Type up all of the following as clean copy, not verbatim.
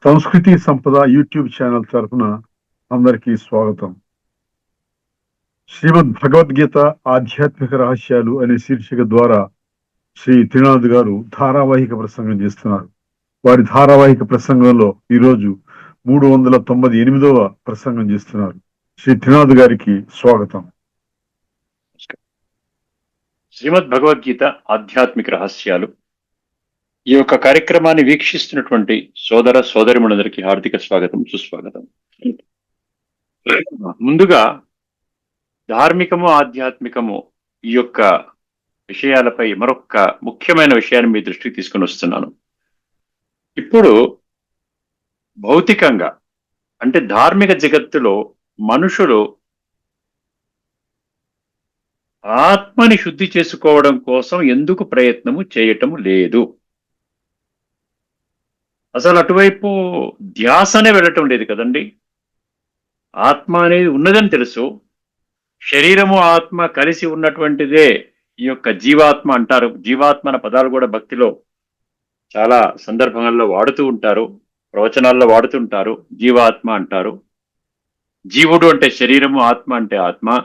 సంస్కృతి సంపద YouTube channel తరఫున అందరికీ స్వాగతం. శ్రీమద్ భగవద్గీత ఆధ్యాత్మిక రహస్యాలు అనే శీర్షిక ద్వారా శ్రీ త్రినాథ్ గారు ధారావాహిక ప్రసంగం చేస్తున్నారు. వారి ధారావాహిక ప్రసంగంలో ఈరోజు 398వ ప్రసంగం చేస్తున్నారు. శ్రీ త్రినాథ్ గారికి స్వాగతం. శ్రీమద్ భగవద్గీత ఆధ్యాత్మిక రహస్యాలు ఈ యొక్క కార్యక్రమాన్ని వీక్షిస్తున్నటువంటి సోదర సోదరిమణులందరికీ హార్దిక స్వాగతం, సుస్వాగతం. ముందుగా ధార్మికము ఆధ్యాత్మికము ఈ యొక్క విషయాలపై మరొక ముఖ్యమైన విషయాన్ని మీ దృష్టికి తీసుకుని వస్తున్నాను. ఇప్పుడు భౌతికంగా అంటే ధార్మిక జగత్తులో మనుషులు ఆత్మని శుద్ధి చేసుకోవడం కోసం ఎందుకు ప్రయత్నము చేయటము లేదు? అసలు అటువైపు ధ్యాసనే వెళ్ళటం లేదు కదండి. ఆత్మ అనేది ఉన్నదని తెలుసు, శరీరము ఆత్మ కలిసి ఉన్నటువంటిదే ఈ యొక్క జీవాత్మ అంటారు. జీవాత్మ అనే పదాలు కూడా భక్తిలో చాలా సందర్భాల్లో వాడుతూ ఉంటారు, ప్రవచనాల్లో వాడుతుంటారు. జీవాత్మ అంటారు. జీవుడు అంటే శరీరము, ఆత్మ అంటే ఆత్మ.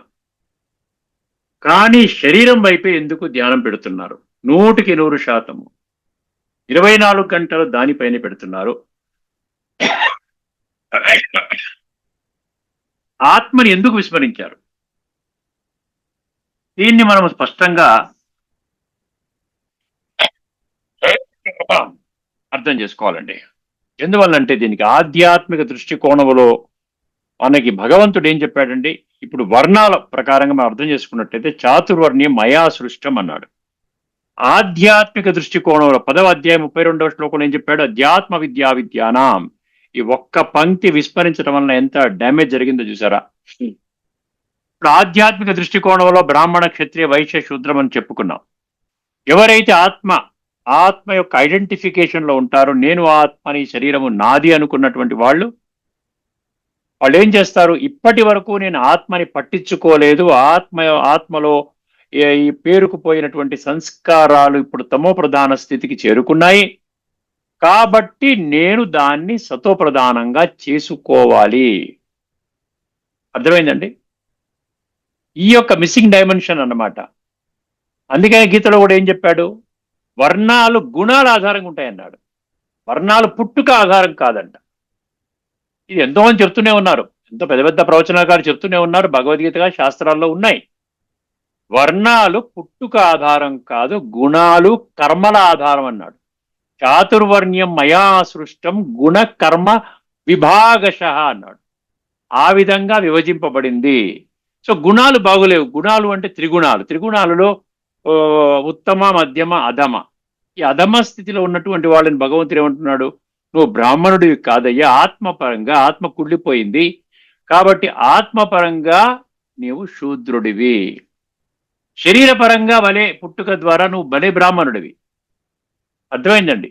కానీ శరీరం వైపే ఎందుకు ధ్యానం పెడుతున్నారు? 100% 24 గంటలు దానిపైన పెడుతున్నారు. ఆత్మని ఎందుకు విస్మరించారు? దీన్ని మనం స్పష్టంగా అర్థం చేసుకోవాలండి. ఎందువల్లంటే దీనికి ఆధ్యాత్మిక దృష్టికోణంలో మనకి భగవంతుడు ఏం చెప్పాడండి? ఇప్పుడు వర్ణాల ప్రకారంగా మనం అర్థం చేసుకున్నట్టయితే చాతుర్వర్ణ్యం మయా సృష్టం అన్నాడు. ఆధ్యాత్మిక దృష్టికోణంలో 10వ అధ్యాయం 32వ శ్లోకంలో ఏం చెప్పాడు? అధ్యాత్మ విద్యానాం. ఈ ఒక్క పంక్తి విస్మరించడం వలన ఎంత డ్యామేజ్ జరిగిందో చూసారా? ఇప్పుడు ఆధ్యాత్మిక దృష్టికోణంలో బ్రాహ్మణ, క్షత్రియ, వైశ్య, శూద్రం అని చెప్పుకున్నాం. ఎవరైతే ఆత్మ యొక్క ఐడెంటిఫికేషన్ లో ఉంటారో, నేను ఆత్మని, శరీరము నాది అనుకున్నటువంటి వాళ్ళు ఏం చేస్తారు? ఇప్పటి వరకు నేను ఆత్మని పట్టించుకోలేదు, ఆత్మలో ఈ పేరుకుపోయినటువంటి సంస్కారాలు ఇప్పుడు తమో ప్రధాన స్థితికి చేరుకున్నాయి, కాబట్టి నేను దాన్ని సతో ప్రధానంగా చేసుకోవాలి. అర్థమైందండి? ఈ యొక్క మిస్సింగ్ డైమెన్షన్ అన్నమాట. అందుకని గీతలో కూడా ఏం చెప్పాడు? వర్ణాలు గుణాల ఆధారంగా ఉంటాయన్నాడు. వర్ణాలు పుట్టుక ఆధారం కాదంట. ఇది ఎంతో మంది చెప్తూనే ఉన్నారు, ఎంతో పెద్ద పెద్ద ప్రవచనకారులు చెప్తూనే ఉన్నారు, భగవద్గీతగా శాస్త్రాల్లో ఉన్నాయి. వర్ణాలు పుట్టుక ఆధారం కాదు, గుణాలు కర్మల ఆధారం అన్నాడు. చాతుర్వర్ణ్యం మయా సృష్టం గుణ కర్మ విభాగశ అన్నాడు. ఆ విధంగా విభజింపబడింది. సో గుణాలు బాగులేవు. గుణాలు అంటే త్రిగుణాలలో ఉత్తమ, మధ్యమ, అధమ. ఈ అధమ స్థితిలో ఉన్నటువంటి వాళ్ళని భగవంతుడు ఏమంటున్నాడు? నువ్వు బ్రాహ్మణుడివి కాదయ్యా, ఆత్మపరంగా ఆత్మ కుళ్ళిపోయింది, కాబట్టి ఆత్మపరంగా నీవు శూద్రుడివి. శరీరపరంగా భలే పుట్టుక ద్వారా నువ్వు భలే బ్రాహ్మణుడివి. అర్థమైందండి?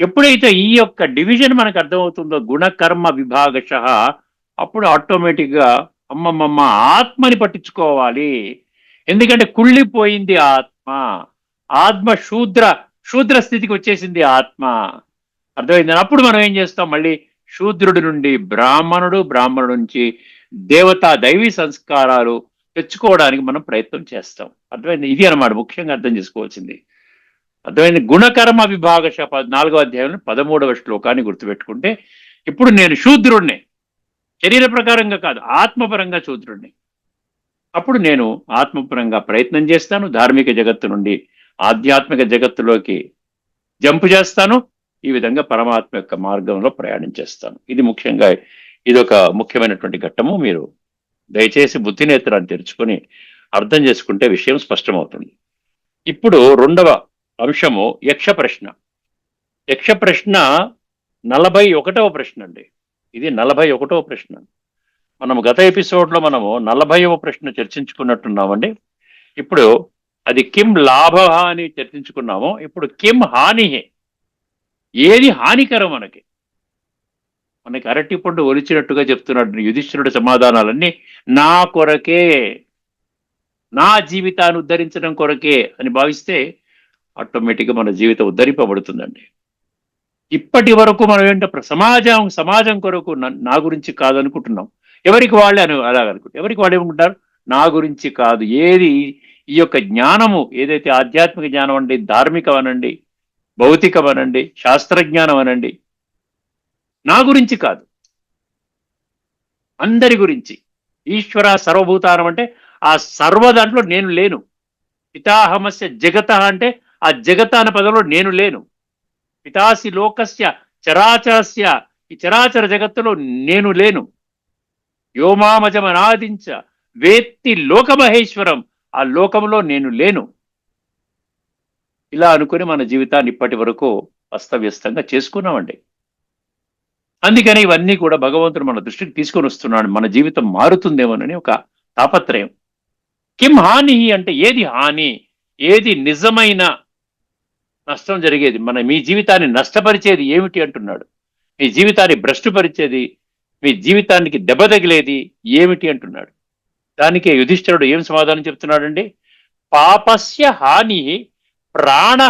ఎప్పుడైతే ఈ యొక్క డివిజన్ మనకు అర్థమవుతుందో, గుణకర్మ విభాగశ, అప్పుడు ఆటోమేటిక్గా అమ్మమ్మమ్మ ఆత్మని పట్టించుకోవాలి. ఎందుకంటే కుళ్ళిపోయింది ఆత్మ శూద్ర స్థితికి వచ్చేసింది ఆత్మ. అర్థమైందని అప్పుడు మనం ఏం చేస్తాం? మళ్ళీ శూద్రుడి నుండి బ్రాహ్మణుడు, బ్రాహ్మణుడు నుంచి దేవతా దైవీ సంస్కారాలు తెచ్చుకోవడానికి మనం ప్రయత్నం చేస్తాం. అర్థమైంది? ఇది అన్నమాట ముఖ్యంగా అర్థం చేసుకోవాల్సింది. అర్థమైంది? గుణకర్మ విభాగశ 4వ అధ్యాయంలో 13వ శ్లోకాన్ని గుర్తుపెట్టుకుంటే, ఇప్పుడు నేను శూద్రుడిని, శరీర ప్రకారంగా కాదు, ఆత్మపరంగా శూద్రుడిని. అప్పుడు నేను ఆత్మపరంగా ప్రయత్నం చేస్తాను, ధార్మిక జగత్తు నుండి ఆధ్యాత్మిక జగత్తులోకి జంపు చేస్తాను, ఈ విధంగా పరమాత్మ యొక్క మార్గంలో ప్రయాణం చేస్తాను. ఇది ముఖ్యంగా ఇదొక ముఖ్యమైనటువంటి ఘట్టము. మీరు దయచేసి బుద్ధి నేత్రాన్ని తెరుచుకొని అర్థం చేసుకుంటే విషయం స్పష్టమవుతుంది. ఇప్పుడు 2వ అంశము యక్ష ప్రశ్న. యక్ష ప్రశ్న 41వ ప్రశ్న అండి. ఇది 41వ ప్రశ్న. మనము గత ఎపిసోడ్లో మనము 40వ ప్రశ్న చర్చించుకున్నట్టున్నామండి. ఇప్పుడు అది కిం లాభ అని చర్చించుకున్నాము. ఇప్పుడు కిం హాని, ఏది హానికరం మనకి అరటి పండు ఒలిచినట్టుగా చెప్తున్నాడు యుధిష్ఠిరుడి సమాధానాలన్నీ నా కొరకే, నా జీవితాన్ని ఉద్ధరించడం కొరకే అని భావిస్తే ఆటోమేటిక్గా మన జీవితం ఉద్ధరింపబడుతుందండి. ఇప్పటి వరకు మనం ఏంటో సమాజం కొరకు నా గురించి కాదనుకుంటున్నాం. ఎవరికి వాళ్ళే అలాగ అనుకుంటారు. ఎవరికి వాళ్ళు ఏమనుకుంటారు? నా గురించి కాదు. ఏది ఈ యొక్క జ్ఞానము ఏదైతే ఆధ్యాత్మిక జ్ఞానం అండి, ధార్మికం అనండి, భౌతికం అనండి, శాస్త్రజ్ఞానం అనండి, నా గురించి కాదు, అందరి గురించి. ఈశ్వర సర్వభూతానం అంటే ఆ సర్వ దాంట్లో నేను లేను. పితాహమస్య జగత అంటే ఆ జగత అనే పదంలో నేను లేను. పితాసి లోకస్య చరాచరస్య, ఈ చరాచర జగత్తులో నేను లేను. వ్యోమామజమనాదించ వేత్తి లోకమహేశ్వరం, ఆ లోకంలో నేను లేను. ఇలా అనుకుని మన జీవితాన్ని ఇప్పటి వరకు అస్తవ్యస్తంగా చేసుకున్నామండి. అందుకని ఇవన్నీ కూడా భగవంతుడు మన దృష్టికి తీసుకొని వస్తున్నాడు. మన జీవితం మారుతుందేమోనని ఒక తాపత్రయం. కిం హాని అంటే ఏది హాని, ఏది నిజమైన నష్టం జరిగేది, మీ జీవితాన్ని నష్టపరిచేది ఏమిటి అంటున్నాడు. మీ జీవితాన్ని భ్రష్టుపరిచేది, మీ జీవితానికి దెబ్బ తగిలేది ఏమిటి అంటున్నాడు. దానికే యుధిష్ఠిరుడు ఏం సమాధానం చెప్తున్నాడండి? పాపస్య హాని ప్రాణ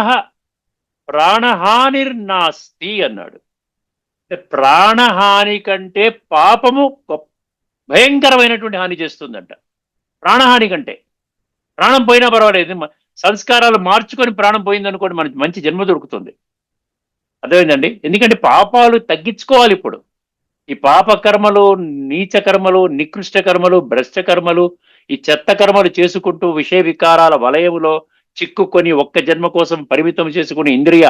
ప్రాణహానిర్నాస్తి అన్నాడు. ప్రాణహాని కంటే పాపము భయంకరమైనటువంటి హాని చేస్తుందంట. ప్రాణహాని కంటే. ప్రాణం పోయినా పర్వాలేదు, సంస్కారాలు మార్చుకొని ప్రాణం పోయిందనుకోండి మనకి మంచి జన్మ దొరుకుతుంది. అర్థమైందండి? ఎందుకంటే పాపాలు తగ్గించుకోవాలి. ఇప్పుడు ఈ పాప కర్మలు, నీచ కర్మలు, నికృష్ట కర్మలు, భ్రష్ట కర్మలు, ఈ చెత్త కర్మలు చేసుకుంటూ విషయ వికారాల వలయములో చిక్కుకొని ఒక్క జన్మ కోసం పరిమితం చేసుకుని ఇంద్రియ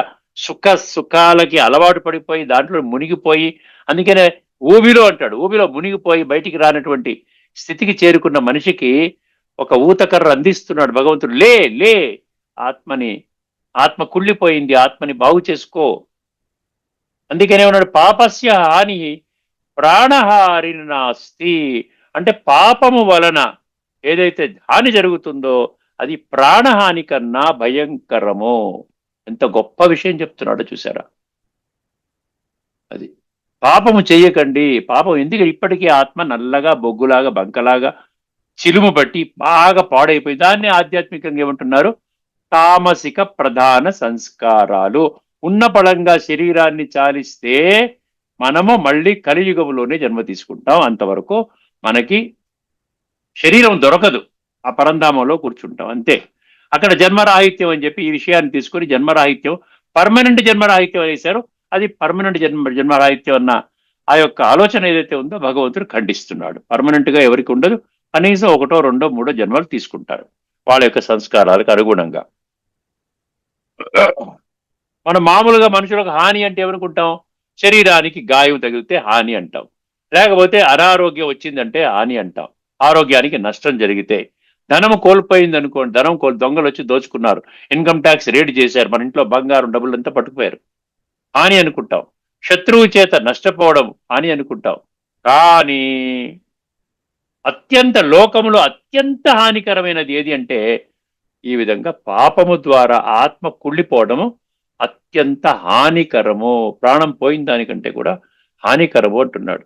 సుఖాలకి అలవాటు పడిపోయి దాంట్లో మునిగిపోయి, అందుకనే ఊబిలో అంటాడు, ఊబిలో మునిగిపోయి బయటికి రానటువంటి స్థితికి చేరుకున్న మనిషికి ఒక ఊతకర్ర అందిస్తున్నాడు భగవంతుడు. లే లే, ఆత్మ కుళ్ళిపోయింది, ఆత్మని బాగు చేసుకో. అందుకనే ఉన్నాడు పాపస్య హాని ప్రాణహారిని నాస్తి అంటే పాపము వలన ఏదైతే హాని జరుగుతుందో అది ప్రాణహాని కన్నా భయంకరము. ఎంత గొప్ప విషయం చెప్తున్నాడో చూసారా. అది పాపము చెయ్యకండి. పాపం ఎందుకంటే ఇప్పటికీ ఆత్మ నల్లగా, బొగ్గులాగా, బంకలాగా చిలుము బట్టి బాగా పాడైపోయి, దాన్ని ఆధ్యాత్మికంగా ఏమంటున్నారు? తామసిక ప్రధాన సంస్కారాలు. ఉన్న పడంగా శరీరాన్ని చాలిస్తే మనము మళ్ళీ కలియుగంలోనే జన్మ తీసుకుంటాం. అంతవరకు మనకి శరీరం దొరకదు, ఆ పరంధామంలో కూర్చుంటాం అంతే. అక్కడ జన్మరాహిత్యం అని చెప్పి ఈ విషయాన్ని తీసుకొని జన్మరాహిత్యం, పర్మనెంట్ జన్మరాహిత్యం అనేసారు. అది పర్మనెంట్ జన్మరాహిత్యం అన్న ఆ యొక్క ఆలోచన ఏదైతే ఉందో భగవంతుడు ఖండిస్తున్నాడు. పర్మనెంట్ గా ఎవరికి ఉండదు, కనీసం 1, 2, 3 జన్మలు తీసుకుంటారు వాళ్ళ యొక్క సంస్కారాలకు అనుగుణంగా. మనం మామూలుగా మనుషులకు హాని అంటే ఏమనుకుంటాం? శరీరానికి గాయం తగిలితే హాని అంటాం, లేకపోతే అనారోగ్యం వచ్చిందంటే హాని అంటాం, ఆరోగ్యానికి నష్టం జరిగితే. ధనం కోల్పోయింది అనుకోండి, దొంగలు వచ్చి దోచుకున్నారు, ఇన్కమ్ ట్యాక్స్ రేడ్ చేశారు, మన ఇంట్లో బంగారం డబ్బులు అంతా పట్టుకుపోయారు, హాని అనుకుంటాం. శత్రువు చేత నష్టపోవడం హాని అనుకుంటాం. కానీ లోకములో అత్యంత హానికరమైనది ఏది అంటే ఈ విధంగా పాపము ద్వారా ఆత్మ కుళ్ళిపోవడము అత్యంత హానికరము. ప్రాణం పోయిన దానికంటే కూడా హానికరము అంటున్నాడు.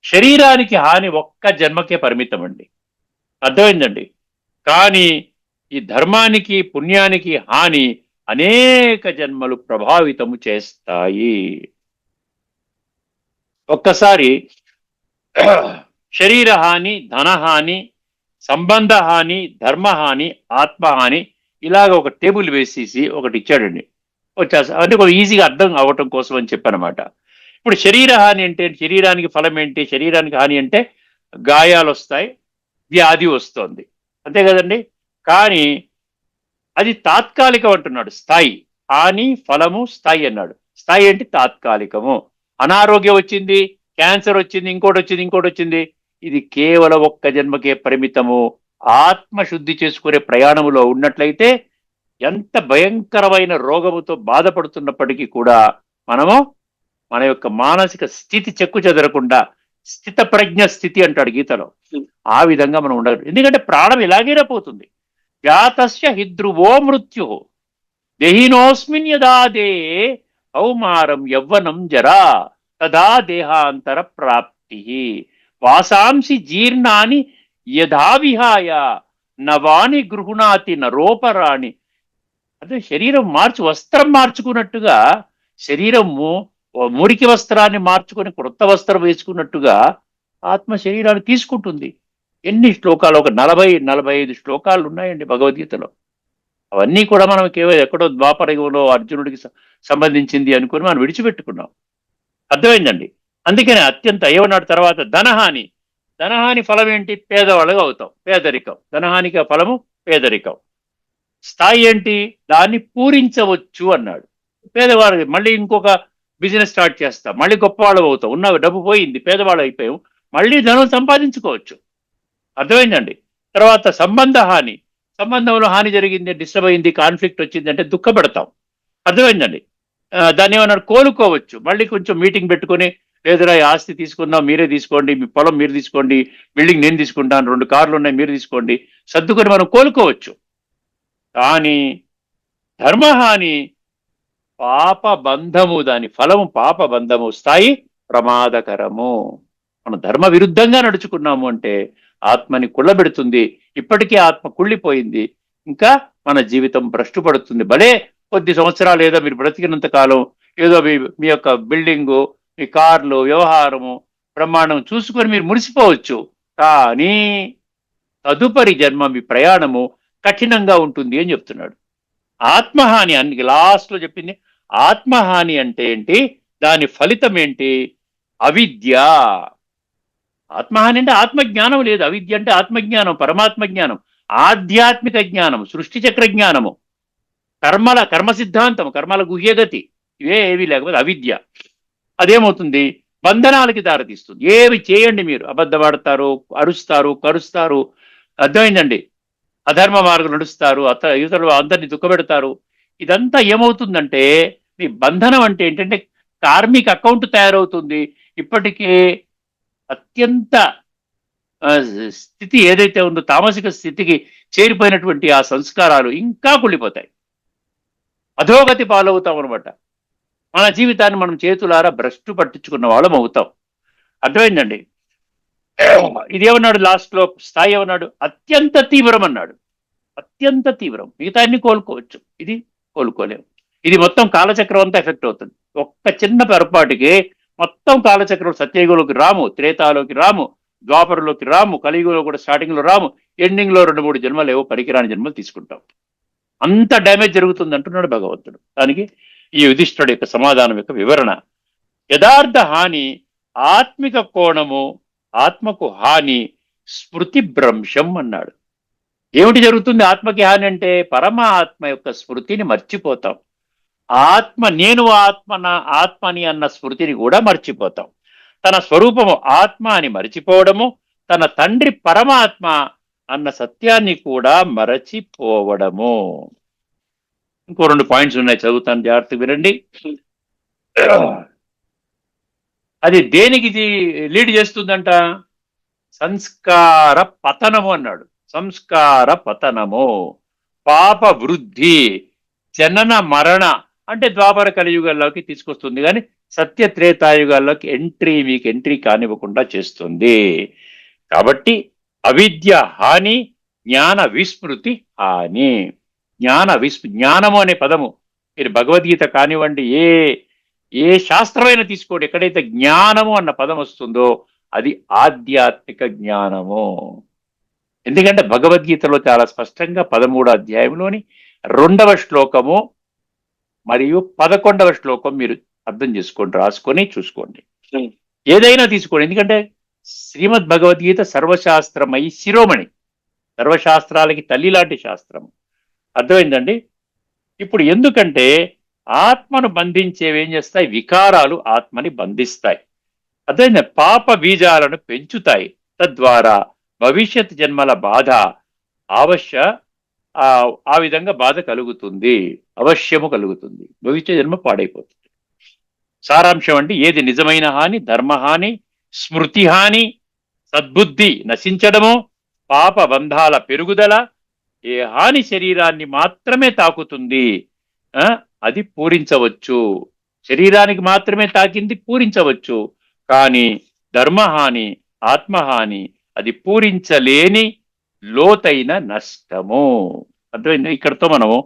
శరీరానికి హాని ఒక్క జన్మకే పరిమితం అండి, అర్థమైందండి. కానీ ఈ ధర్మానికి, పుణ్యానికి హాని అనేక జన్మలు ప్రభావితము చేస్తాయి. ఒక్కసారి శరీర హాని, ధనహాని, సంబంధ హాని, ధర్మహాని, ఆత్మహాని ఇలాగ ఒక టేబుల్ వేసేసి ఒకటి ఇచ్చాడండి. అంటే కొంచెం ఈజీగా అర్థం అవ్వటం కోసం అని చెప్పనమాట. ఇప్పుడు శరీర హాని అంటే శరీరానికి ఫలం ఏంటి? శరీరానికి హాని అంటే గాయాలు వస్తాయి, వ్యాధి వస్తుంది, అంతే కదండి. కానీ అది తాత్కాలికం అంటున్నాడు. స్థాయి హాని, ఫలము, స్థాయి అన్నాడు. స్థాయి అంటే తాత్కాలికము. అనారోగ్యం వచ్చింది, క్యాన్సర్ వచ్చింది, ఇంకోటి వచ్చింది, ఇది కేవలం ఒక్క జన్మకే పరిమితము. ఆత్మశుద్ధి చేసుకునే ప్రయాణములో ఉన్నట్లయితే ఎంత భయంకరమైన రోగముతో బాధపడుతున్నప్పటికీ కూడా మనము మన యొక్క మానసిక స్థితి చెక్కు చెదరకుండా స్థిత ప్రజ్ఞ స్థితి అంటాడు గీతలో, ఆ విధంగా మనం ఉండగలం. ఎందుకంటే ప్రాణం ఇలాగైనా పోతుంది. జాతస్య హిద్రువో మృత్యు దేహినోస్మిన్ యదా దేహే కౌమారం యవ్వనం జరా తదా దేహాంతర ప్రాప్తి వాసాంసి జీర్ణాని యథావిహాయ నవాని గృహుణాతి నరోపరాణి. అదే శరీరం వస్త్రం మార్చుకున్నట్టుగా శరీరము ఓ మురికి వస్త్రాన్ని మార్చుకొని క్రొత్త వస్త్రం వేసుకున్నట్టుగా ఆత్మ శరీరాన్ని తీసుకుంటుంది. ఎన్ని శ్లోకాలు, ఒక 40-45 శ్లోకాలు ఉన్నాయండి భగవద్గీతలో. అవన్నీ కూడా మనం కేవలం ఎక్కడో ద్వాపర యుగంలో అర్జునుడికి సంబంధించింది అనుకుని మనం విడిచిపెట్టుకున్నాం. అర్థమైందండి. అందుకని అత్యంత ఏమన్నాడు తర్వాత, ధనహాని. ధనహాని ఫలం ఏంటి? పేదవాళ్ళగా అవుతాం, పేదరికం. ధనహానికి ఫలము పేదరికం. స్థాయి ఏంటి? దాన్ని పూరించవచ్చు అన్నాడు. పేదవాళ్ళకి మళ్ళీ ఇంకొక బిజినెస్ స్టార్ట్ చేస్తాం, మళ్ళీ గొప్పవాళ్ళు అవుతాం. ఉన్న డబ్బు పోయింది, పేదవాళ్ళు అయిపోయాం, మళ్ళీ ధనం సంపాదించుకోవచ్చు. అర్థమైందండి. తర్వాత సంబంధ హాని. సంబంధంలో హాని జరిగింది, డిస్టర్బ్ అయింది, కాన్ఫ్లిక్ట్ వచ్చింది అంటే దుఃఖపెడతాం. అర్థమైందండి. దాన్ని ఏమన్నాడు? కోలుకోవచ్చు. మళ్ళీ కొంచెం మీటింగ్ పెట్టుకొని, లేదురా ఈ ఆస్తి తీసుకుందాం, మీరే తీసుకోండి, మీ పొలం మీరు తీసుకోండి, బిల్డింగ్ నేను తీసుకుంటాను, 2 కార్లు ఉన్నాయి మీరు తీసుకోండి, సర్దుకొని మనం కోలుకోవచ్చు. కానీ ధర్మహాని పాప బంధము, దాని ఫలము పాప బంధము, స్థాయి ప్రమాదకరము. మనం ధర్మ విరుద్ధంగా నడుచుకున్నాము అంటే ఆత్మని కుళ్ళబెడుతుంది. ఇప్పటికీ ఆత్మ కుళ్ళిపోయింది, ఇంకా మన జీవితం భ్రష్టు పడుతుంది. భలే కొద్ది సంవత్సరాలు ఏదో మీరు బ్రతికినంత కాలం ఏదో మీ యొక్క బిల్డింగు, మీ కార్లు, వ్యవహారము, బ్రహ్మాండం చూసుకొని మీరు మురిసిపోవచ్చు. కానీ తదుపరి జన్మ మీ ప్రయాణము కఠినంగా ఉంటుంది అని చెప్తున్నాడు. ఆత్మహాని అన్ని లాస్ట్లో చెప్పింది. ఆత్మహాని అంటే ఏంటి? దాని ఫలితం ఏంటి? అవిద్య. ఆత్మహాని అంటే ఆత్మజ్ఞానం లేదు, అవిద్య అంటే ఆత్మజ్ఞానం, పరమాత్మ జ్ఞానం, ఆధ్యాత్మిక జ్ఞానం, సృష్టి చక్ర జ్ఞానము, కర్మ సిద్ధాంతం, కర్మల గుహ్యగతి, ఇవే ఏవి లేకపోతే అవిద్య. అదేమవుతుంది? బంధనాలకి దారితీస్తుంది. ఏవి చేయండి మీరు, అబద్ధపడతారు, అరుస్తారు, కరుస్తారు, అర్థమైందండి, అధర్మ మార్గం నడుస్తారు, ఇతరులు అందరినీ దుఃఖపెడతారు. ఇదంతా ఏమవుతుందంటే మీ బంధనం అంటే ఏంటంటే కార్మిక అకౌంట్ తయారవుతుంది. ఇప్పటికే అత్యంత స్థితి ఏదైతే ఉందో తామసిక స్థితికి చేరిపోయినటువంటి ఆ సంస్కారాలు ఇంకా కుళ్ళిపోతాయి, అధోగతి పాలవుతాం అనమాట. మన జీవితాన్ని మనం చేతులారా భ్రష్టు పట్టించుకున్న వాళ్ళం అవుతాం. అర్థమైందండి. ఇదేమన్నాడు లాస్ట్లో? స్థాయి ఏమన్నాడు? అత్యంత తీవ్రం అన్నాడు. అత్యంత తీవ్రం. మిగతా అన్ని కోలుకోవచ్చు, ఇది కోలుకోలేము. ఇది మొత్తం కాలచక్రం అంతా ఎఫెక్ట్ అవుతుంది. ఒక్క చిన్న పొరపాటుకి మొత్తం కాలచక్రం, సత్యయుగంలోకి రాము, త్రేతాలోకి రాము, ద్వాపరలోకి రాము, కలియుగంలో కూడా స్టార్టింగ్లో రాము, ఎండింగ్లో 2-3 జన్మలు ఏవో పనికిరాని జన్మలు తీసుకుంటాం. అంత డ్యామేజ్ జరుగుతుంది అంటున్నాడు భగవంతుడు. దానికి ఈ యుధిష్ఠుడి యొక్క సమాధానం యొక్క వివరణ. యథార్థ హాని ఆత్మిక కోణము, ఆత్మకు హాని స్మృతి భ్రంశం అన్నాడు. ఏమిటి జరుగుతుంది ఆత్మకి హాని అంటే? పరమాత్మ యొక్క స్మృతిని మర్చిపోతాం. ఆత్మ, నేను ఆత్మని అన్న స్మృతిని కూడా మర్చిపోతాం. తన స్వరూపము ఆత్మ అని మరచిపోవడము, తన తండ్రి పరమాత్మ అన్న సత్యాన్ని కూడా మరచిపోవడము. ఇంకో 2 పాయింట్స్ ఉన్నాయి, చదువుతాను, జాగ్రత్తగా వినండి. అది దేనికి లీడ్ చేస్తుందంట? సంస్కార పతనము అన్నాడు. సంస్కార పతనము, పాప వృద్ధి, జనన మరణ అంటే ద్వాపర కలియుగాల్లోకి తీసుకొస్తుంది, కానీ సత్య త్రేతాయుగాల్లోకి మీకు ఎంట్రీ కానివ్వకుండా చేస్తుంది. కాబట్టి అవిద్య హాని, జ్ఞాన విస్మృతి హాని. జ్ఞానము అనే పదము మీరు భగవద్గీత కానివ్వండి, ఏ శాస్త్రమైనా తీసుకోండి, ఎక్కడైతే జ్ఞానము అన్న పదం వస్తుందో అది ఆధ్యాత్మిక జ్ఞానము. ఎందుకంటే భగవద్గీతలో చాలా స్పష్టంగా 13వ అధ్యాయంలోని 2వ శ్లోకము మరియు 11వ శ్లోకం మీరు అర్థం చేసుకోండి, రాసుకొని చూసుకోండి, ఏదైనా తీసుకోండి. ఎందుకంటే శ్రీమద్ భగవద్గీత సర్వశాస్త్రమై శిరోమణి, సర్వశాస్త్రాలకి తల్లి లాంటి శాస్త్రం. అర్థమైందండి. ఇప్పుడు ఎందుకంటే ఆత్మను బంధించేవి ఏం చేస్తాయి? వికారాలు ఆత్మని బంధిస్తాయి. అర్థమైంది. పాప బీజాలను పెంచుతాయి. తద్వారా భవిష్యత్ జన్మల బాధ ఆ విధంగా బాధ కలుగుతుంది, అవశ్యము కలుగుతుంది, భవిష్యత్ జన్మ పాడైపోతుంది. సారాంశం అంటే ఏది నిజమైన హాని? ధర్మహాని, స్మృతి హాని, సద్బుద్ధి నశించడము, పాప బంధాల పెరుగుదల. ఏ హాని శరీరాన్ని మాత్రమే తాకుతుంది, అది పూరించవచ్చు. శరీరానికి మాత్రమే తాకింది, పూరించవచ్చు. కానీ ధర్మహాని, ఆత్మహాని అది పూరించలేని లోతైన నష్టము. అర్థమైంది. ఇక్కడతో మనము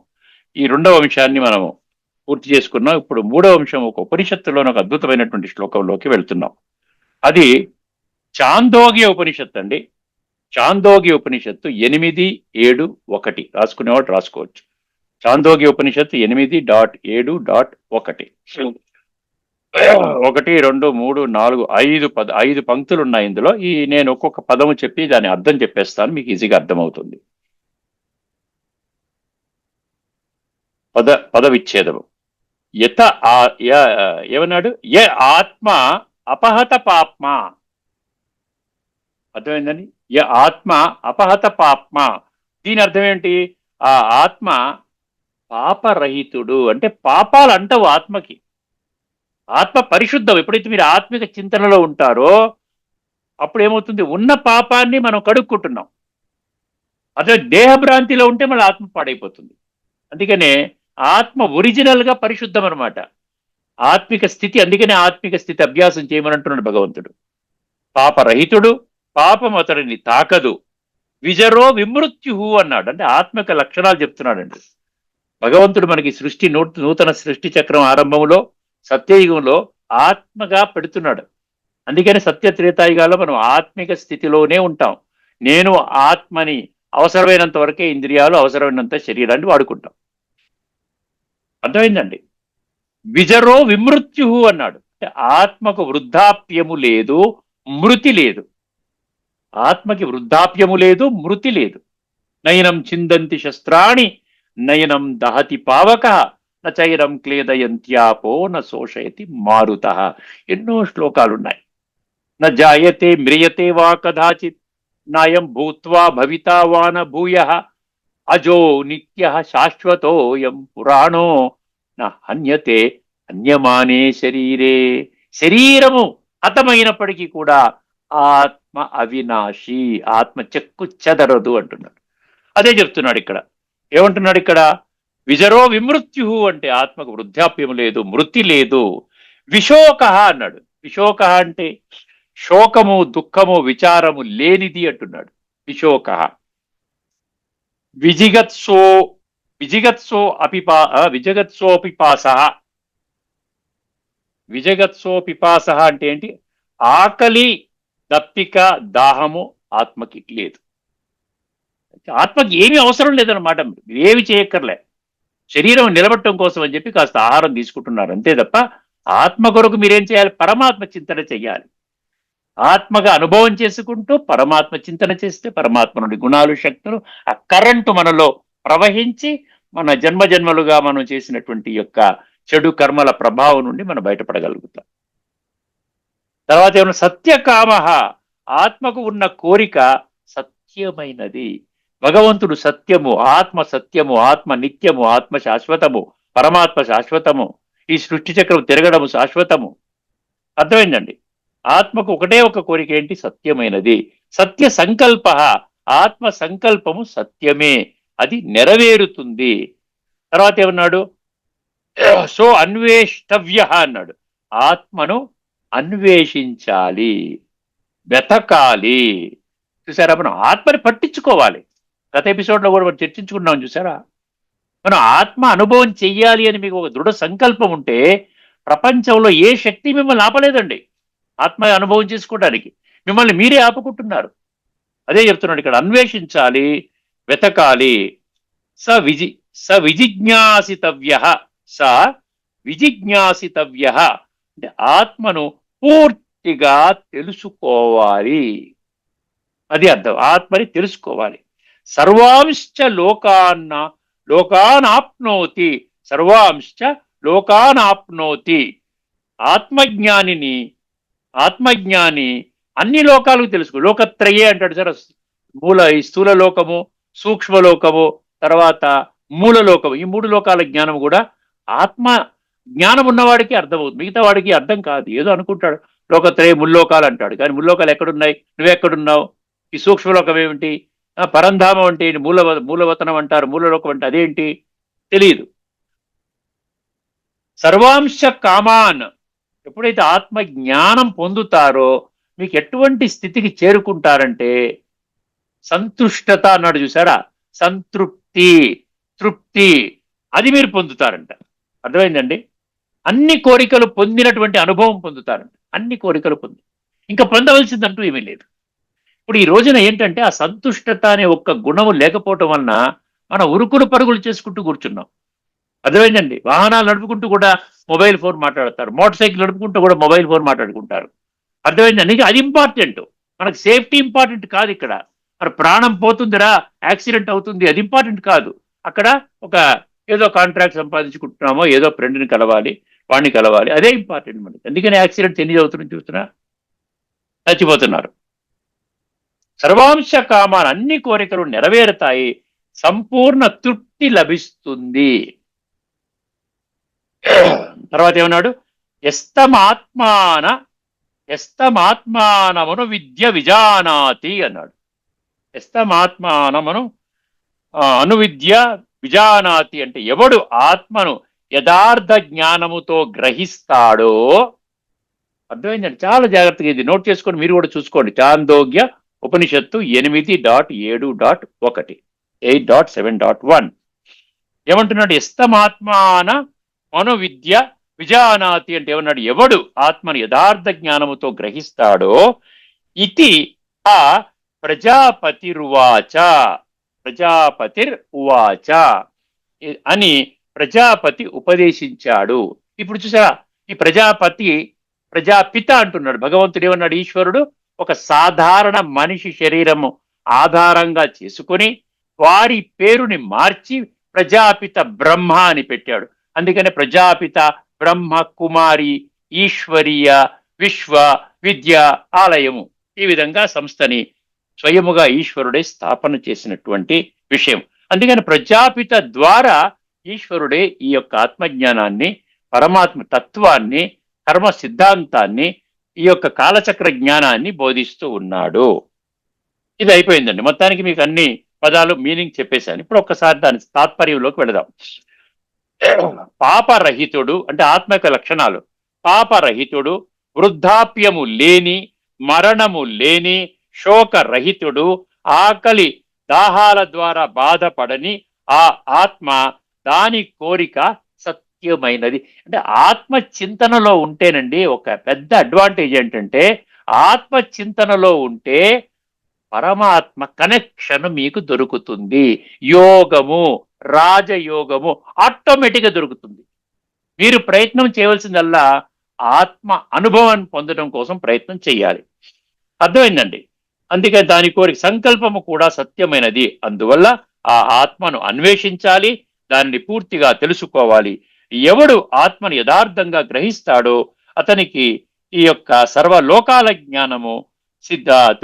ఈ 2వ అంశాన్ని మనము పూర్తి చేసుకున్నాం. ఇప్పుడు మూడవ అంశం ఒక ఉపనిషత్తులోని ఒక అద్భుతమైనటువంటి శ్లోకంలోకి వెళ్తున్నాం. అది చాందోగ్య ఉపనిషత్తు అండి. చాందోగ్య ఉపనిషత్తు 8.7.1 రాసుకునేవాడు రాసుకోవచ్చు. చాందోగ్య ఉపనిషత్తు 8.7.1. 1, 2, 3, 4, 5 పంక్తులు ఉన్నాయి ఇందులో. నేను ఒక్కొక్క పదము చెప్పి దాని అర్థం చెప్పేస్తాను, మీకు ఈజీగా అర్థమవుతుంది. పద విచ్ఛేదము. ఏమన్నాడు? ఆత్మ అపహత పాప్మ. అర్థమైందని? ఆత్మ అపహత పాప్మ. దీని అర్థం ఏంటి? ఆ ఆత్మ పాపరహితుడు, అంటే పాపాలు అంటవు ఆత్మకి. ఆత్మ పరిశుద్ధం. ఎప్పుడైతే మీరు ఆత్మిక చింతనలో ఉంటారో అప్పుడు ఏమవుతుంది? ఉన్న పాపాన్ని మనం కడుక్కుంటున్నాం. అదే దేహభ్రాంతిలో ఉంటే మళ్ళీ ఆత్మ పాడైపోతుంది. అందుకనే ఆత్మ ఒరిజినల్ గా పరిశుద్ధం అనమాట, ఆత్మిక స్థితి. అందుకనే ఆత్మిక స్థితి అభ్యాసం చేయమనంటున్నాడు భగవంతుడు. పాపరహితుడు, పాపం అతడిని తాకదు, విజరో విమృత్యు అన్నాడు. అంటే ఆత్మిక లక్షణాలు చెప్తున్నాడండి భగవంతుడు. మనకి సృష్టి నూతన సృష్టి చక్రం ఆరంభంలో సత్యయుగంలో ఆత్మగా పెడుతున్నాడు. అందుకని సత్య త్రేతాయుగాల్లో మనం ఆత్మిక స్థితిలోనే ఉంటాం. నేను ఆత్మని అవసరమైనంత వరకే ఇంద్రియాలు, అవసరమైనంత శరీరాన్ని వాడుకుంటాం. అర్థమైందండి? విజరో విమృత్యు అన్నాడు. అంటే ఆత్మకు వృద్ధాప్యము లేదు, మృతి లేదు. ఆత్మకి వృద్ధాప్యము లేదు, మృతి లేదు. నయనం చిందంతి శస్త్రాణి, నయనం దహతి పావక, నచైరం క్లేదయంత్యాపో న శోషయతి మారుత. ఎన్నో శ్లోకాలున్నాయి. న జాయతే మ్రియతే వా కదాచిత్, నాయం భూత్వా భవితా వాన భూయ, అజో నిత్య శాశ్వతోయం పురాణో న హన్యతే హన్యమానే శరీరే. శరీరము హతమైనప్పటికీ కూడా ఆత్మ అవినాశి, ఆత్మ చెక్కు చెదరదు అంటున్నాడు. అదే చెప్తున్నాడు ఇక్కడ. ఏమంటున్నాడు ఇక్కడ? విజరో విమృత్యు అంటే ఆత్మకు వృద్ధాప్యం లేదు, మృతి లేదు. విశోక అన్నాడు. విశోక అంటే శోకము, దుఃఖము, విచారము లేనిది అంటున్నాడు. విశోక. విజగత్సోపిపాస అంటే ఏంటి? ఆకలి, దప్పిక, దాహము ఆత్మకి లేదు. ఆత్మకి ఏమీ అవసరం లేదన్నమాట. ఏమి చేయక్కర్లే. శరీరం నిలబట్టడం కోసం అని చెప్పి కాస్త ఆహారం తీసుకుంటున్నారు అంతే తప్ప ఆత్మ కొరకు మీరేం చేయాలి? పరమాత్మ చింతన చెయ్యాలి. ఆత్మగా అనుభవం చేసుకుంటూ పరమాత్మ చింతన చేస్తే పరమాత్మ నుండి గుణాలు, శక్తులు, ఆ కరెంటు మనలో ప్రవహించి మన జన్మలుగా మనం చేసినటువంటి యొక్క చెడు కర్మల ప్రభావం నుండి మనం బయటపడగలుగుతాం. తర్వాత ఏమన్నా? సత్యకామ. ఆత్మకు ఉన్న కోరిక సత్యమైనది. భగవంతుడు సత్యము, ఆత్మ సత్యము, ఆత్మ నిత్యము, ఆత్మ శాశ్వతము, పరమాత్మ శాశ్వతము, ఈ సృష్టి చక్రం తిరగడము శాశ్వతము. అర్థమైందండి? ఆత్మకు ఒకటే ఒక కోరిక ఏంటి? సత్యమైనది. సత్య సంకల్ప. ఆత్మ సంకల్పము సత్యమే, అది నెరవేరుతుంది. తర్వాత ఏమన్నాడు? సో అన్వేష్టవ్య అన్నాడు. ఆత్మను అన్వేషించాలి, వెతకాలి. చూసారా? మనం ఆత్మని పట్టించుకోవాలి. గత ఎపిసోడ్లో కూడా మనం చర్చించుకున్నాం చూసారా? మనం ఆత్మ అనుభవం చెయ్యాలి అని మీకు ఒక దృఢ సంకల్పం ఉంటే ప్రపంచంలో ఏ శక్తి మిమ్మల్ని ఆపలేదండి ఆత్మ అనుభవం చేసుకోవడానికి. మిమ్మల్ని మీరే ఆపుకుంటున్నారు. అదే చెప్తున్నాడు ఇక్కడ. అన్వేషించాలి, వెతకాలి. స విజిజ్ఞాసితవ్య. స విజిజ్ఞాసితవ్య అంటే ఆత్మను పూర్తిగా తెలుసుకోవాలి. అది అర్థం. ఆత్మని తెలుసుకోవాలి. సర్వాంశ్చ లోకానాప్నోతి. సర్వాంశ్చ లోకానాప్నోతి. ఆత్మజ్ఞాని అన్ని లోకాలకు తెలుసుకో. లోకత్రయే అంటాడు సార్. ఈ స్థూల లోకము, సూక్ష్మలోకము, తర్వాత మూలలోకము, ఈ 3 లోకాల జ్ఞానం కూడా ఆత్మ జ్ఞానం ఉన్నవాడికి అర్థమవుతుంది. మిగతా వాడికి అర్థం కాదు. ఏదో అనుకుంటాడు. లోకత్రయ ముల్లోకాలు అంటాడు, కానీ ముల్లోకాలు ఎక్కడున్నాయి? నువ్వెక్కడున్నావు? ఈ సూక్ష్మలోకం ఏమిటి? పరంధామం అంటే మూలవతనం అంటారు, మూలలోకం అంటే అదేంటి తెలియదు. సర్వాంశ కామాన్. ఎప్పుడైతే ఆత్మ జ్ఞానం పొందుతారో మీకు ఎటువంటి స్థితికి చేరుకుంటారంటే సంతుష్టత అన్నాడు చూసారా? సంతృప్తి, తృప్తి, అది మీరు పొందుతారంట. అర్థమైందండి? అన్ని కోరికలు పొందినటువంటి అనుభవం పొందుతారండి. అన్ని కోరికలు పొంది ఇంకా పొందవలసిందంటూ ఏమీ లేదు. ఇప్పుడు ఈ రోజున ఏంటంటే ఆ సంతుష్టత అనే ఒక్క గుణము లేకపోవటం వలన మనం ఉరుకులు పరుగులు చేసుకుంటూ కూర్చున్నాం. అర్థమైందండి? వాహనాలు నడుపుకుంటూ కూడా మొబైల్ ఫోన్ మాట్లాడతారు. మోటార్ సైకిల్ నడుపుకుంటూ కూడా మొబైల్ ఫోన్ మాట్లాడుకుంటారు. అర్థమైందండి? అది ఇంపార్టెంట్. మనకు సేఫ్టీ ఇంపార్టెంట్ కాదు ఇక్కడ. మరి ప్రాణం పోతుందిరా, యాక్సిడెంట్ అవుతుంది, అది ఇంపార్టెంట్ కాదు. అక్కడ ఒక ఏదో కాంట్రాక్ట్ సంపాదించుకుంటున్నామో, ఏదో ఫ్రెండ్ని కలవాలి, వాడిని కలవాలి, అదే ఇంపార్టెంట్ మనకి. అందుకని యాక్సిడెంట్స్ ఎన్ని అవుతున్నాయి చూస్తున్నా, చచ్చిపోతున్నారు. సర్వాంశ కామాలు అన్ని కోరికలు నెరవేరుతాయి, సంపూర్ణ తృప్తి లభిస్తుంది. తర్వాత ఏమన్నాడు? ఎస్తమాత్మాన ఎస్తమాత్మానమును విద్య విజానాతి అన్నాడు. ఎస్తమాత్మానమును అనువిద్య విజానాతి అంటే ఎవడు ఆత్మను యథార్థ జ్ఞానముతో గ్రహిస్తాడో, అర్థమైందండి? చాలా జాగ్రత్తగా ఇది నోట్ చేసుకొని మీరు కూడా చూసుకోండి. చాందోగ్య ఉపనిషత్తు 8.7.1 8.7.1 ఏమంటున్నాడు? ఎస్తమాత్మాన మనోవిద్య విజానాతి అంటే ఏమన్నాడు? ఎవడు ఆత్మను యథార్థ జ్ఞానముతో గ్రహిస్తాడో ఇది ఆ ప్రజాపతిరువాచ ప్రజాపతిర్ ఉవాచ అని ప్రజాపతి ఉపదేశించాడు. ఇప్పుడు చూసారా, ఈ ప్రజాపిత అంటున్నాడు. భగవంతుడు ఏమన్నాడు? ఈశ్వరుడు ఒక సాధారణ మనిషి శరీరము ఆధారంగా చేసుకుని వారి పేరుని మార్చి ప్రజాపిత బ్రహ్మ అని పెట్టాడు. అందుకనే ప్రజాపిత బ్రహ్మ కుమారి ఈశ్వరీయ విశ్వ విద్య ఆలయము, ఈ విధంగా సంస్థని స్వయముగా ఈశ్వరుడే స్థాపన చేసినటువంటి విషయం. అందుకని ప్రజాపిత ద్వారా ఈశ్వరుడే ఈ యొక్క ఆత్మజ్ఞానాన్ని, పరమాత్మ తత్వాన్ని, కర్మ సిద్ధాంతాన్ని, ఈ యొక్క కాలచక్ర జ్ఞానాన్ని బోధిస్తూ ఉన్నాడు. ఇది అయిపోయిందండి. మొత్తానికి మీకు అన్ని పదాలు మీనింగ్ చెప్పేశాను. ఇప్పుడు ఒక్కసారి దాని తాత్పర్యంలోకి వెళదాం. పాపరహితుడు అంటే ఆత్మ యొక్క లక్షణాలు: పాపరహితుడు, వృద్ధాప్యము లేని, మరణము లేని, శోకరహితుడు, ఆకలి దాహాల ద్వారా బాధపడని ఆ ఆత్మ, దాని కోరిక సత్యమైనది. అంటే ఆత్మ చింతనలో ఉంటేనండి ఒక పెద్ద అడ్వాంటేజ్ ఏంటంటే, ఆత్మ చింతనలో ఉంటే పరమాత్మ కనెక్షన్ మీకు దొరుకుతుంది. యోగము, రాజయోగము ఆటోమేటిక్గా దొరుకుతుంది. మీరు ప్రయత్నం చేయవలసిందల్లా ఆత్మ అనుభవాన్ని పొందడం కోసం ప్రయత్నం చేయాలి. అర్థమైందండి? అందుకే దాని కోరిక సంకల్పము కూడా సత్యమైనది. అందువల్ల ఆ ఆత్మను అన్వేషించాలి, దానిని పూర్తిగా తెలుసుకోవాలి. ఎవడు ఆత్మను యథార్థంగా గ్రహిస్తాడో అతనికి ఈ యొక్క సర్వలోకాల జ్ఞానము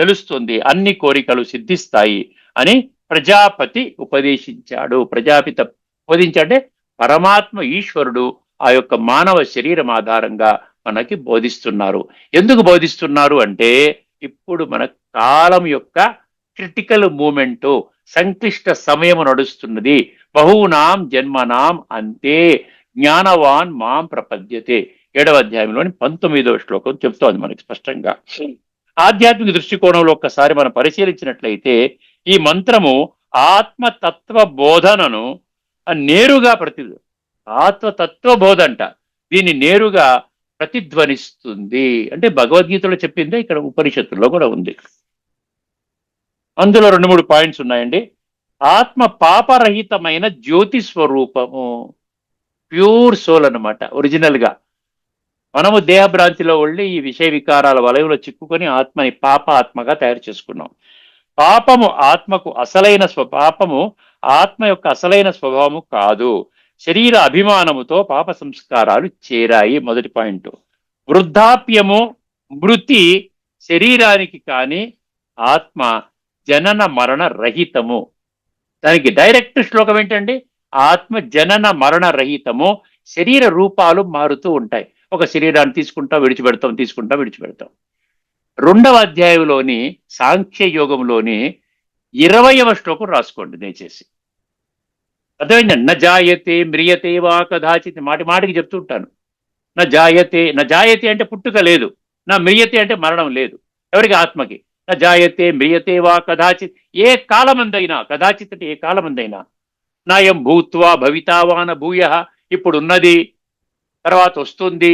తెలుస్తుంది, అన్ని కోరికలు సిద్ధిస్తాయి అని ప్రజాపతి ఉపదేశించాడు. ప్రజాపిత ఉపదేశించాడే పరమాత్మ ఈశ్వరుడు ఆ యొక్క మానవ శరీరం ఆధారంగా మనకి బోధిస్తున్నారు. ఎందుకు బోధిస్తున్నారు అంటే, ఇప్పుడు మన కాలం యొక్క క్రిటికల్ మూమెంటు, సంక్లిష్ట సమయము నడుస్తున్నది. బహూనాం జన్మనాం అంతే జ్ఞానవాన్ మాం ప్రపద్యతే 7వ అధ్యాయంలోని 19వ శ్లోకం చెప్తోంది మనకి స్పష్టంగా. ఆధ్యాత్మిక దృష్టికోణంలో ఒక్కసారి మనం పరిశీలించినట్లయితే ఈ మంత్రము ఆత్మతత్వ బోధనను నేరుగా ఆత్మతత్వ బోధ అంట, దీన్ని నేరుగా ప్రతిధ్వనిస్తుంది. అంటే భగవద్గీతలో చెప్పిందే ఇక్కడ ఉపనిషత్తుల్లో కూడా ఉంది. అందులో 2-3 పాయింట్స్ ఉన్నాయండి. ఆత్మ పాపరహితమైన జ్యోతి స్వరూపము, ప్యూర్ సోల్ అన్నమాట. ఒరిజినల్ గా మనము దేహభ్రాంతిలో వెళ్ళి ఈ విషయ వికారాల వలయంలో చిక్కుకొని ఆత్మని ఆత్మగా తయారు చేసుకున్నాం. పాపము ఆత్మ యొక్క అసలైన స్వభావము కాదు. శరీర అభిమానముతో పాప సంస్కారాలు చేరాయి. మొదటి పాయింట్. వృద్ధాప్యము, మృతి శరీరానికి కానీ ఆత్మ జనన మరణ రహితము. దానికి డైరెక్ట్ శ్లోకం ఏంటండి? ఆత్మ జనన మరణ రహితము. శరీర రూపాలు మారుతూ ఉంటాయి. ఒక శరీరాన్ని తీసుకుంటాం, విడిచిపెడతాం. 2వ అధ్యాయంలోని సాంఖ్య యోగంలోని 20వ శ్లోకం రాసుకోండి దయచేసి. అర్థమైందండి? న జాయతే మ్రియతే వా కదాచిత్, మాటికి చెప్తుంటాను. న జాయతే అంటే పుట్టుక లేదు, నా మ్రియతే అంటే మరణం లేదు. ఎవరికి? ఆత్మకి. న జాయతే మ్రియతే వా కదాచిత్, ఏ కాలమందైనా, కదాచిత్ అంటే ఏ కాలమందైనా, నాయం భూత్వా భవితావాన భూయ, ఇప్పుడు ఉన్నది, తర్వాత వస్తుంది,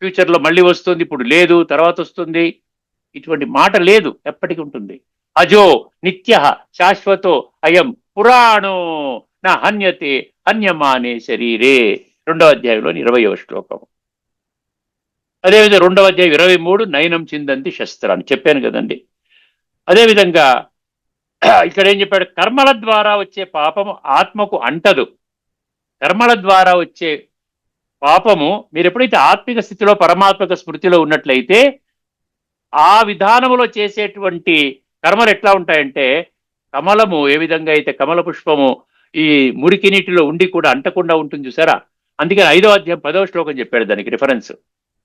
ఫ్యూచర్లో మళ్ళీ వస్తుంది, ఇప్పుడు లేదు, తర్వాత వస్తుంది, ఇటువంటి మాట లేదు, ఎప్పటికీ ఉంటుంది. అజో నిత్య శాశ్వతో అయం పురాణో నా హన్యతే హన్యమానే శరీరే, 2వ అధ్యాయంలోని 20వ శ్లోకం. అదేవిధంగా 2వ అధ్యాయం 23 నయనం చిందంతి శస్త్రాన్ని చెప్పాను కదండి. అదేవిధంగా ఇక్కడ ఏం చెప్పాడు, కర్మల ద్వారా వచ్చే పాపము ఆత్మకు అంటదు. కర్మల ద్వారా వచ్చే పాపము మీరు ఎప్పుడైతే ఆత్మిక స్థితిలో పరమాత్మక స్మృతిలో ఉన్నట్లయితే ఆ విధానములో చేసేటువంటి కర్మలు ఎట్లా ఉంటాయంటే, కమలము ఏ విధంగా అయితే కమల పుష్పము ఈ మురికి నీటిలో ఉండి కూడా అంటకుండా ఉంటుంది చూసారా, అందుకని 5వ అధ్యాయం 10వ శ్లోకం చెప్పాడు దానికి రిఫరెన్స్.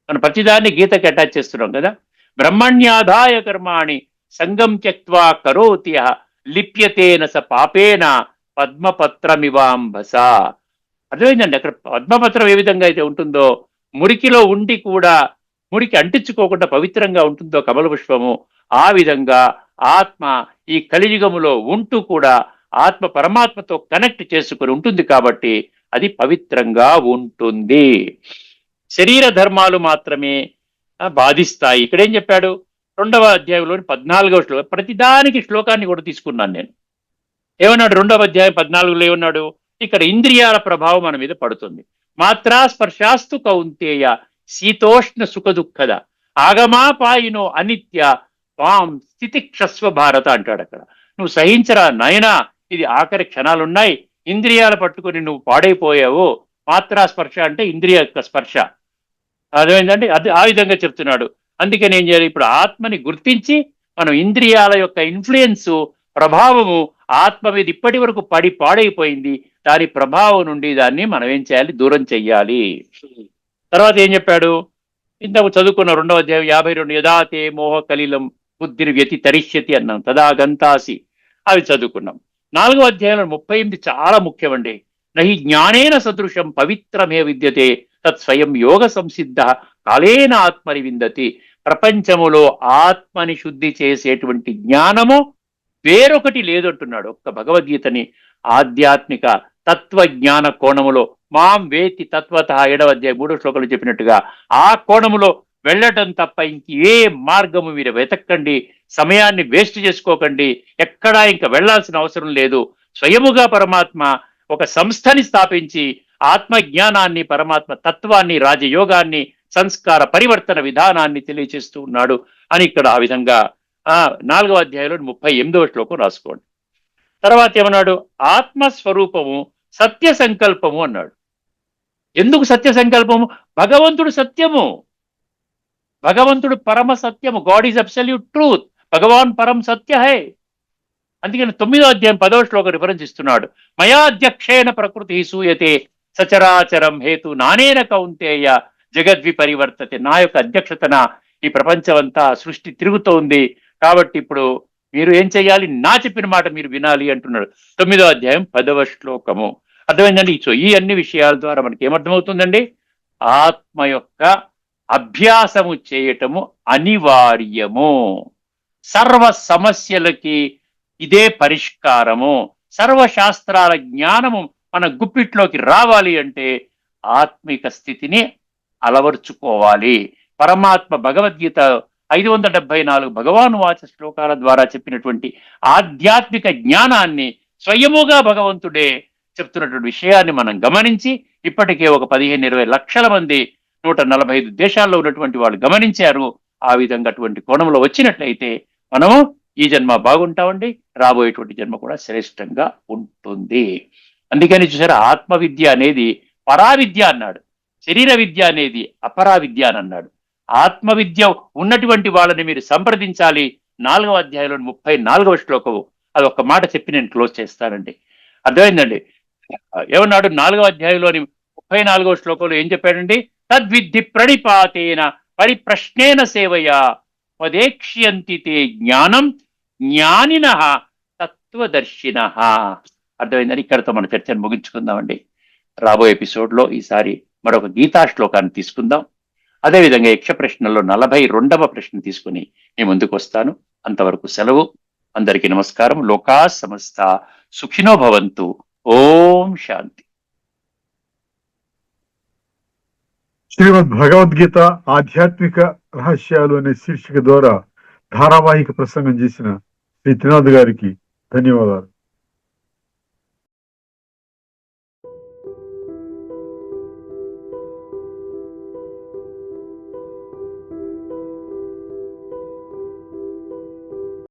మనం ప్రతిదాన్ని గీతకి అటాచ్ చేస్తున్నాం కదా. బ్రహ్మణ్యాదాయ కర్మాణి సంగం త్యక్త్వా కరోతి యః లిప్యతేన స పాపేన పద్మపత్రమివాంబస. అర్థమైందండి. అక్కడ పద్మపత్రం ఏ విధంగా అయితే ఉంటుందో, మురికిలో ఉండి కూడా మురికి అంటించుకోకుండా పవిత్రంగా ఉంటుందో కమల పుష్పము, ఆ విధంగా ఆత్మ ఈ కలియుగములో ఉంటూ కూడా ఆత్మ పరమాత్మతో కనెక్ట్ చేసుకుని ఉంటుంది కాబట్టి అది పవిత్రంగా ఉంటుంది. శరీర ధర్మాలు మాత్రమే బాధిస్తాయి. ఇక్కడేం చెప్పాడు, 2వ అధ్యాయంలోని 14వ శ్లోకం, ప్రతిదానికి శ్లోకాన్ని కూడా తీసుకున్నాను నేను. ఏమన్నాడు 2వ అధ్యాయం 14లో ఏమన్నాడు, ఇక్కడ ఇంద్రియాల ప్రభావం మన మీద పడుతుంది. మాత్రా స్పర్శాస్తు కౌంతేయ శీతోష్ణ సుఖ దుఃఖద ఆగమాపాయినో అనిత్య పాం స్థితి క్షస్వ భారత అంటాడు. అక్కడ నువ్వు సహించరా నాయనా, ఇది ఆఖరి క్షణాలున్నాయి, ఇంద్రియాలు పట్టుకుని నువ్వు పాడైపోయావు. మాత్రా స్పర్శ అంటే ఇంద్రియ యొక్క స్పర్శ, అదేంటంటే అది ఆ విధంగా చెప్తున్నాడు. అందుకని ఏం చేయాలి, ఇప్పుడు ఆత్మని గుర్తించి మనం ఇంద్రియాల యొక్క ఇన్ఫ్లుయెన్స్ ప్రభావము ఆత్మ మీద ఇప్పటి వరకు పాడైపోయింది, దాని ప్రభావం నుండి దాన్ని మనం ఏం చేయాలి, దూరం చెయ్యాలి. తర్వాత ఏం చెప్పాడు, ఇంతకు చదువుకున్న 2వ అధ్యాయం 52 యదాతే మోహ కలిలం బుద్ధిని వ్యతి తరిష్యతి అన్నాం, తదా గంతాసి, అవి చదువుకున్నాం. 4వ అధ్యాయంలో 38 చాలా ముఖ్యమండి. నహి జ్ఞానేన సదృశం పవిత్రమే విద్యతే తత్ స్వయం యోగ సంసిద్ధ కాలేన ఆత్మని విందతి. ప్రపంచములో ఆత్మని శుద్ధి చేసేటువంటి జ్ఞానము వేరొకటి లేదంటున్నాడు. ఒక్క భగవద్గీతని ఆధ్యాత్మిక తత్వజ్ఞాన కోణములో మాం వేతి తత్వత 7వ అధ్యాయం 3వ శ్లోకంలో చెప్పినట్టుగా ఆ కోణములో వెళ్ళటం తప్ప ఇంకే మార్గము మీరు వెతక్కండి, సమయాన్ని వేస్ట్ చేసుకోకండి, ఎక్కడా ఇంకా వెళ్లాల్సిన అవసరం లేదు. స్వయముగా పరమాత్మ ఒక సంస్థని స్థాపించి ఆత్మజ్ఞానాన్ని, పరమాత్మ తత్వాన్ని, రాజయోగాన్ని, సంస్కార పరివర్తన విధానాన్ని తెలియచేస్తూ ఉన్నాడు అని ఇక్కడ ఆ విధంగా 4వ అధ్యాయంలో 38వ శ్లోకం రాసుకోండి. తర్వాత ఏమన్నాడు, ఆత్మస్వరూపము సత్య సంకల్పము అన్నాడు. ఎందుకు సత్య సంకల్పము, భగవంతుడు సత్యము, భగవంతుడు పరమ సత్యము, గాడ్ ఈజ్ అబ్సల్యూట్ ట్రూత్, భగవాన్ పరం సత్య హై. అందుకని 9వ అధ్యాయం 10వ శ్లోకం రిఫరెన్స్ ఇస్తున్నాడు. మయాధ్యక్షేణ ప్రకృతి సూయతే సచరాచరం హేతు నానేన కౌంతేయ జగద్వి పరివర్తతే. నా యొక్క అధ్యక్షతన ఈ ప్రపంచమంతా సృష్టి తిరుగుతోంది, కాబట్టి ఇప్పుడు మీరు ఏం చేయాలి, నా చెప్పిన మాట మీరు వినాలి అంటున్నాడు. 9వ అధ్యాయం 10వ శ్లోకము. అర్థమైందండి. సో ఈ అన్ని విషయాల ద్వారా మనకి ఏమర్థమవుతుందండి, ఆత్మ యొక్క అభ్యాసము చేయటము అనివార్యము. సర్వ సమస్యలకి ఇదే పరిష్కారము. సర్వశాస్త్రాల జ్ఞానము మన గుప్పిట్లోకి రావాలి అంటే ఆత్మిక స్థితిని అలవర్చుకోవాలి. పరమాత్మ భగవద్గీత 574 భగవాను వాచ శ్లోకాల ద్వారా చెప్పినటువంటి ఆధ్యాత్మిక జ్ఞానాన్ని స్వయముగా భగవంతుడే చెప్తున్నటువంటి విషయాన్ని మనం గమనించి, ఇప్పటికే ఒక 15-20 లక్షల మంది 145 దేశాల్లో ఉన్నటువంటి వాళ్ళు గమనించారు. ఆ విధంగా అటువంటి కోణంలో వచ్చినట్లయితే మనము ఈ జన్మ బాగుంటామండి, రాబోయేటువంటి జన్మ కూడా శ్రేష్టంగా ఉంటుంది. అందుకని చూసారా, ఆత్మ విద్య అనేది పరావిద్య అన్నాడు, శరీర విద్య అనేది అపరా విద్య అని అన్నాడు. ఆత్మ విద్య ఉన్నటువంటి వాళ్ళని మీరు సంప్రదించాలి. 4వ అధ్యాయంలో 34వ శ్లోకము, అది ఒక్క మాట చెప్పి నేను క్లోజ్ చేస్తానండి. అర్థమైందండి. ఏమన్నాడు 4వ అధ్యాయంలోని 34వ శ్లోకంలో ఏం చెప్పాడండి, తద్విద్ధి ప్రణిపాతేన పరిప్రశ్నేన సేవయా పదేక్ష్యంతి తే జ్ఞానం జ్ఞానిన తత్వదర్శిన. అర్థమైందని ఇక్కడతో మన చర్చను ముగించుకుందామండి. రాబోయే ఎపిసోడ్లో ఈసారి మరొక గీతా శ్లోకాన్ని తీసుకుందాం. అదేవిధంగా యక్ష ప్రశ్నలో 42వ ప్రశ్న తీసుకుని మీ ముందుకు వస్తాను. అంతవరకు సెలవు. అందరికీ నమస్కారం. లోకా సమస్త సుఖినో భవంతు. ఓం శాంతి. శ్రీమద్ భగవద్గీత ఆధ్యాత్మిక రహస్యాలు అనే శీర్షిక ద్వారా ధారావాహిక ప్రసంగం చేసిన శ్రీ త్రినాథ్ గారికి ధన్యవాదాలు.